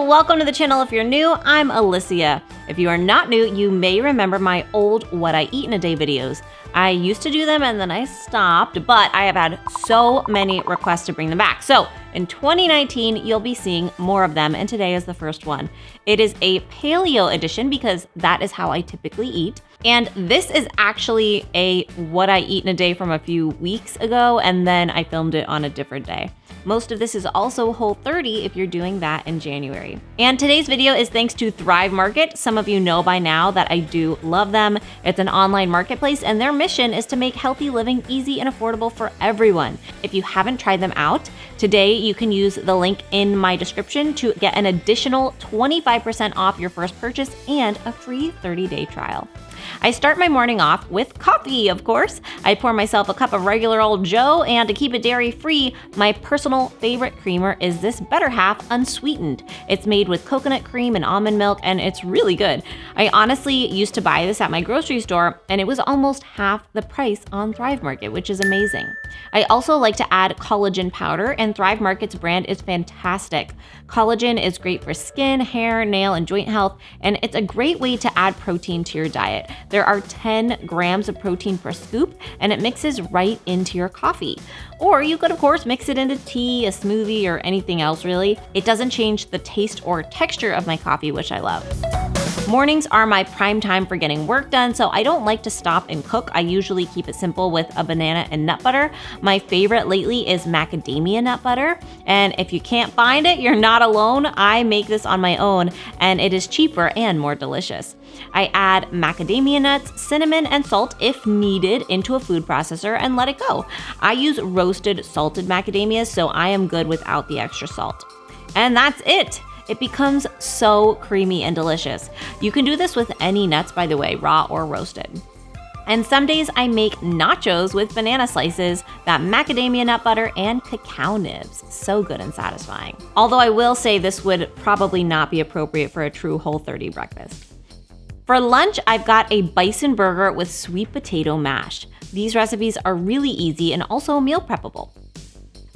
welcome to the channel. If you're new, I'm Alyssia. If you are not new, you may remember my old What I Eat in a Day videos. I used to do them and then I stopped, but I have had so many requests to bring them back. So in 2019, you'll be seeing more of them, and today is the first one. It is a paleo edition because that is how I typically eat. And this is actually a What I Eat in a Day from a few weeks ago, and then I filmed it on a different day. Most of this is also Whole30 if you're doing that in January. And today's video is thanks to Thrive Market. Some of you know by now that I do love them. It's an online marketplace and their mission is to make healthy living easy and affordable for everyone. If you haven't tried them out, today you can use the link in my description to get an additional 25% off your first purchase and a free 30-day trial. I start my morning off with coffee, of course. I pour myself a cup of regular old Joe, and to keep it dairy-free, my personal favorite creamer is this Better Half Unsweetened. It's made with coconut cream and almond milk, and it's really good. I honestly used to buy this at my grocery store, and it was almost half the price on Thrive Market, which is amazing. I also like to add collagen powder, and Thrive Market's brand is fantastic. Collagen is great for skin, hair, nail, and joint health, and it's a great way to add protein to your diet. There are 10 grams of protein per scoop, and it mixes right into your coffee. Or you could, of course, mix it into tea, a smoothie, or anything else, really. It doesn't change the taste or texture of my coffee, which I love. Mornings are my prime time for getting work done, so I don't like to stop and cook. I usually keep it simple with a banana and nut butter. My favorite lately is macadamia nut butter, and if you can't find it, you're not alone. I make this on my own, and it is cheaper and more delicious. I add macadamia nuts, cinnamon, and salt if needed into a food processor and let it go. I use roasted salted macadamias, so I am good without the extra salt. And that's it. It becomes so creamy and delicious. You can do this with any nuts, by the way, raw or roasted. And some days I make nachos with banana slices, that macadamia nut butter, and cacao nibs. So good and satisfying. Although I will say this would probably not be appropriate for a true Whole30 breakfast. For lunch, I've got a bison burger with sweet potato mash. These recipes are really easy and also meal preppable.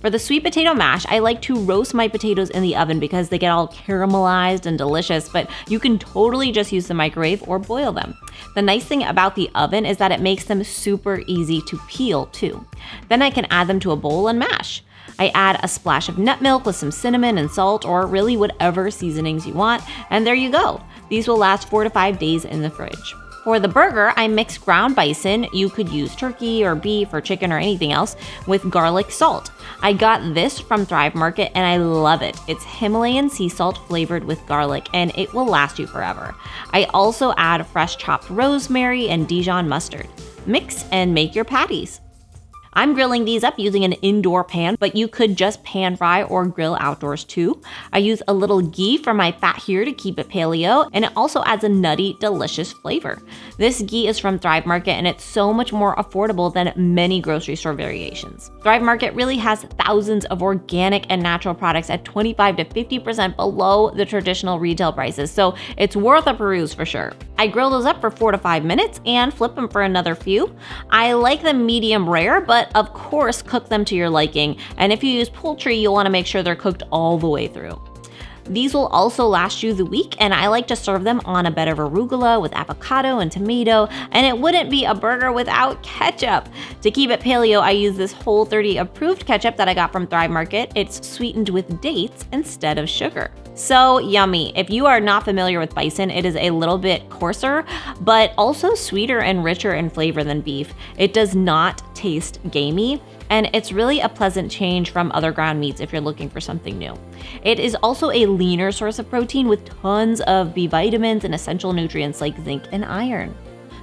For the sweet potato mash, I like to roast my potatoes in the oven because they get all caramelized and delicious, but you can totally just use the microwave or boil them. The nice thing about the oven is that it makes them super easy to peel too. Then I can add them to a bowl and mash. I add a splash of nut milk with some cinnamon and salt, or really whatever seasonings you want, and there you go. These will last 4 to 5 days in the fridge. For the burger, I mix ground bison, you could use turkey or beef or chicken or anything else, with garlic salt. I got this from Thrive Market and I love it. It's Himalayan sea salt flavored with garlic and it will last you forever. I also add fresh chopped rosemary and Dijon mustard. Mix and make your patties. I'm grilling these up using an indoor pan, but you could just pan fry or grill outdoors too. I use a little ghee for my fat here to keep it paleo, and it also adds a nutty, delicious flavor. This ghee is from Thrive Market, and it's so much more affordable than many grocery store variations. Thrive Market really has thousands of organic and natural products at 25 to 50% below the traditional retail prices, so it's worth a peruse for sure. I grill those up for 4 to 5 minutes and flip them for another few. I like them medium rare, but of course cook them to your liking. And if you use poultry, you'll want to make sure they're cooked all the way through. These will also last you the week, and I like to serve them on a bed of arugula with avocado and tomato, and it wouldn't be a burger without ketchup. To keep it paleo, I use this Whole30 approved ketchup that I got from Thrive Market. It's sweetened with dates instead of sugar. So yummy. If you are not familiar with bison, it is a little bit coarser, but also sweeter and richer in flavor than beef. It does not taste gamey, and it's really a pleasant change from other ground meats if you're looking for something new. It is also a leaner source of protein with tons of B vitamins and essential nutrients like zinc and iron.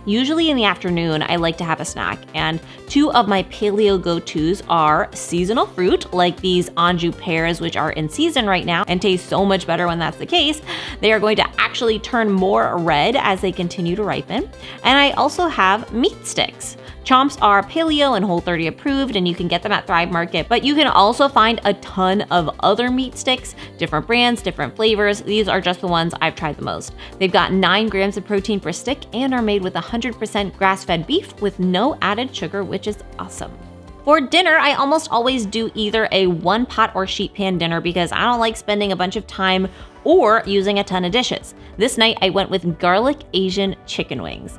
Usually in the afternoon, I like to have a snack, and 2 of my paleo go-tos are seasonal fruit, like these Anjou pears, which are in season right now and taste so much better when that's the case. They are going to actually turn more red as they continue to ripen. And I also have meat sticks. Chomps are paleo and Whole30 approved, and you can get them at Thrive Market, but you can also find a ton of other meat sticks, different brands, different flavors. These are just the ones I've tried the most. They've got 9 grams of protein per stick and are made with 100% grass-fed beef with no added sugar, which is awesome. For dinner, I almost always do either a one pot or sheet pan dinner because I don't like spending a bunch of time or using a ton of dishes. This night, I went with garlic Asian chicken wings.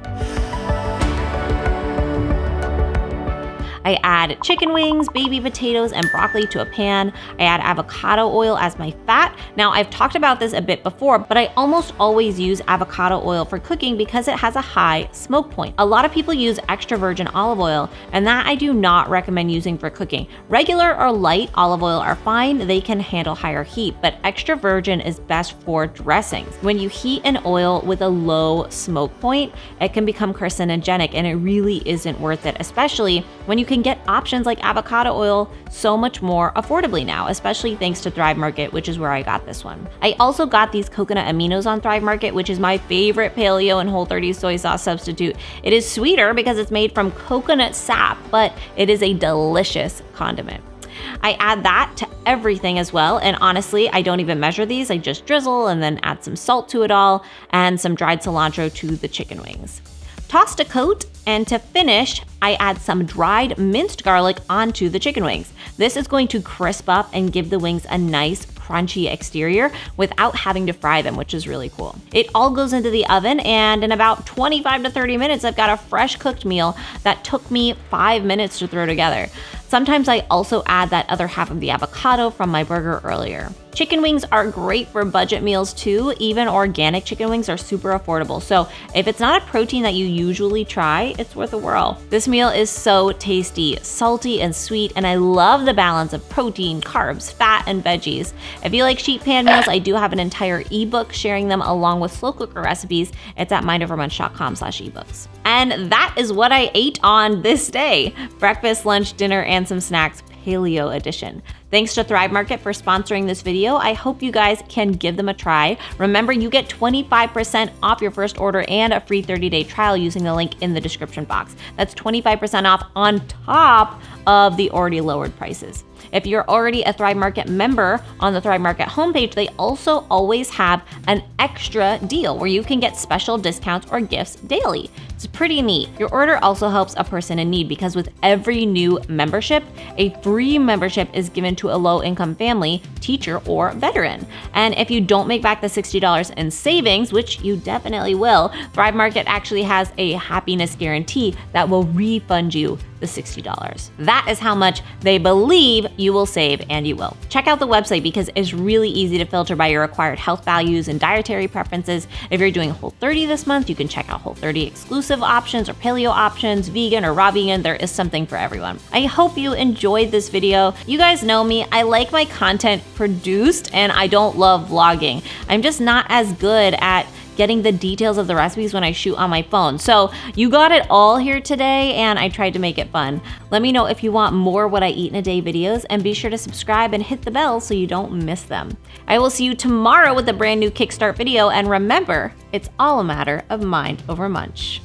I add chicken wings, baby potatoes, and broccoli to a pan. I add avocado oil as my fat. Now, I've talked about this a bit before, but I almost always use avocado oil for cooking because it has a high smoke point. A lot of people use extra virgin olive oil, and that I do not recommend using for cooking. Regular or light olive oil are fine, they can handle higher heat, but extra virgin is best for dressings. When you heat an oil with a low smoke point, it can become carcinogenic, and it really isn't worth it, especially when you can get options like avocado oil so much more affordably now, especially thanks to Thrive Market, which is where I got this one. I also got these coconut aminos on Thrive Market, which is my favorite paleo and Whole30 soy sauce substitute. It is sweeter because it's made from coconut sap, but it is a delicious condiment. I add that to everything as well, and honestly, I don't even measure these. I just drizzle and then add some salt to it all and some dried cilantro to the chicken wings. Toss to coat, and to finish, I add some dried minced garlic onto the chicken wings. This is going to crisp up and give the wings a nice crunchy exterior without having to fry them, which is really cool. It all goes into the oven, and in about 25 to 30 minutes, I've got a fresh cooked meal that took me 5 minutes to throw together. Sometimes I also add that other half of the avocado from my burger earlier. Chicken wings are great for budget meals too. Even organic chicken wings are super affordable. So if it's not a protein that you usually try, it's worth a whirl. This meal is so tasty, salty and sweet, and I love the balance of protein, carbs, fat, and veggies. If you like sheet pan meals, I do have an entire ebook sharing them along with slow cooker recipes. It's at mindovermunch.com/ebooks. And that is what I ate on this day. Breakfast, lunch, dinner, and some snacks, paleo edition. Thanks to Thrive Market for sponsoring this video. I hope you guys can give them a try. Remember, you get 25% off your first order and a free 30-day trial using the link in the description box. That's 25% off on top of the already lowered prices. If you're already a Thrive Market member, on the Thrive Market homepage, they also always have an extra deal where you can get special discounts or gifts daily. It's pretty neat. Your order also helps a person in need because with every new membership, a free membership is given to a low-income family, teacher, or veteran. And if you don't make back the $60 in savings, which you definitely will, Thrive Market actually has a happiness guarantee that will refund you the $60. That is how much they believe you will save, and you will. Check out the website because it's really easy to filter by your required health values and dietary preferences. If you're doing Whole30 this month, you can check out Whole30 exclusive options or paleo options, vegan or raw vegan. There is something for everyone. I hope you enjoyed this video. You guys know me, I like my content produced and I don't love vlogging. I'm just not as good at getting the details of the recipes when I shoot on my phone. So you got it all here today and I tried to make it fun. Let me know if you want more What I Eat in a Day videos and be sure to subscribe and hit the bell so you don't miss them. I will see you tomorrow with a brand new Kickstart video, and remember, it's all a matter of mind over munch.